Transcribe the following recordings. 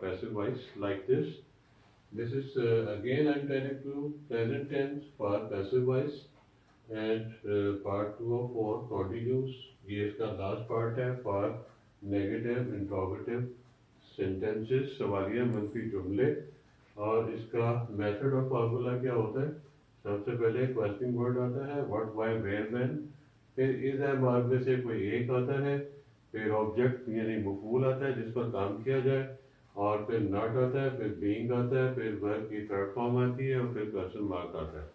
passive voice like this. This is again I'm telling you present tense for passive voice and part 2 of 4 continues. ये इसका last part है for negative interrogative sentences, सवालिया मनफी जुमले। और इसका method और फार्मूला क्या होता है? सबसे पहले क्वेश्चनिंग वर्ड आता है व्हाट व्हाई वेयर व्हेन, फिर इज एम आर में से कोई एक आता है, फिर ऑब्जेक्ट यानी मफूल आता है जिस पर काम किया जाए, और फिर नॉट आता है, फिर बीइंग आता है, फिर वर्ब की थर्ड फॉर्म आती है और फिर क्वेश्चन मार्क आता है।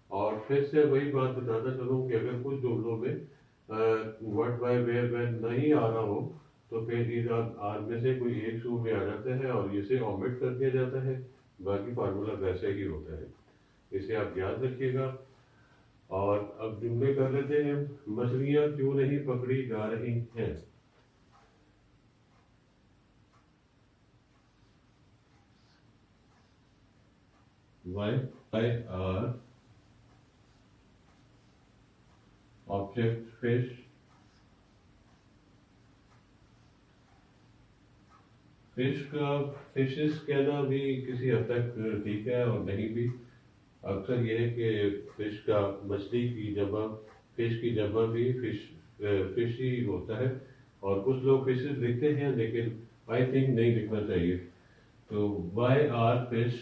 और फिर से वही बात बताता चलूँ कि अगर कुछ जुमलों में व्हाट व्हाई वेयर व्हेन नहीं आ रहा हो तो फिर इज आर में से कोई एक शू में आ जाता है और इसे ऑमिट कर दिया जाता है। बाकी फार्मूला वैसे ही होता है, इसे आप याद रखिएगा। और अब जुमले कर लेते हैं। मछलियां क्यों नहीं पकड़ी जा रही हैं? Why are object fish fish का फिशेस कहना भी किसी हद तक ठीक है और नहीं भी। अक्सर ये है कि फिश का मछली की जमा फिश की जमा भी फिश ही होता है और कुछ लोग फिशेस लिखते हैं लेकिन आई थिंक नहीं लिखना चाहिए। तो why are fish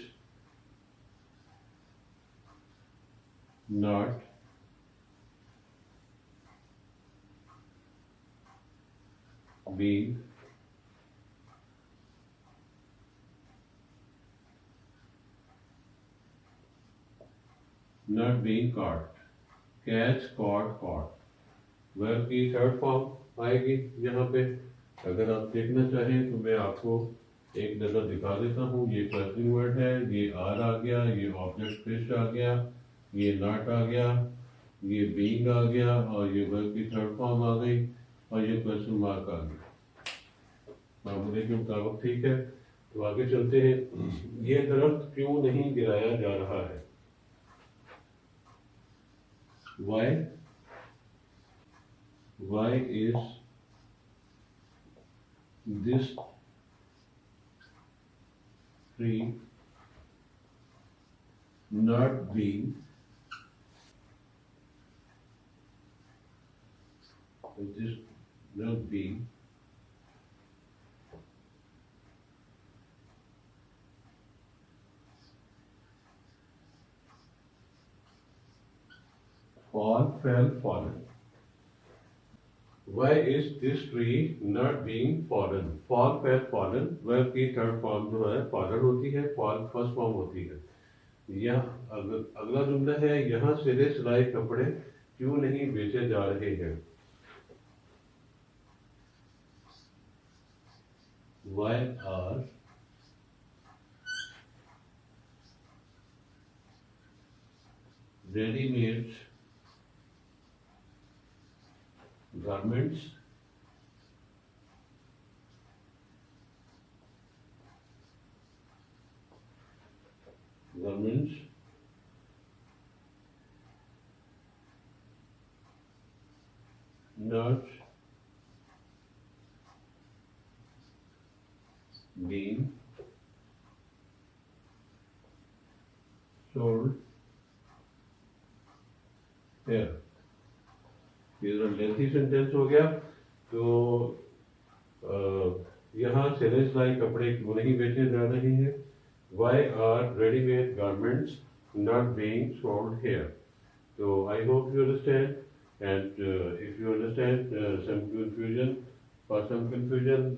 not being not being caught, catch, caught verb की थर्ड फॉर्म आएगी यहाँ पे। अगर आप देखना चाहें तो मैं आपको एक नज़र दिखा देता हूँ। ये क्वेश्चन वर्ड है, ये आर आ गया, ये ऑब्जेक्ट फिश आ गया, ये नॉट आ गया, ये बीइंग आ गया और ये वर्ब की थर्ड फॉर्म आ गई और ये क्वेश्चन मार्क आ गया। मामले के मुताबिक ठीक है। तो आगे चलते हैं। ये दरख्त क्यों नहीं गिराया जा रहा है? Why is this tree not being fallen? Why is this tree not being fallen? Fall, fell, fallen verb की थर्ड फॉर्म जो है fallen होती है, fall फर्स्ट फॉर्म होती है। यह अगला जुमला है, यहाँ सिले सिलाई कपड़े क्यों नहीं बेचे जा रहे हैं? Why are ready-made garments not being sold here? ये लेंथी सेंटेंस हो गया। तो यहाँ सिले सिलाई कपड़े क्यों नहीं बेचे जा रहे हैं? Why are ready-made garments not being sold here? So I hope you understand, and if you understand some confusion,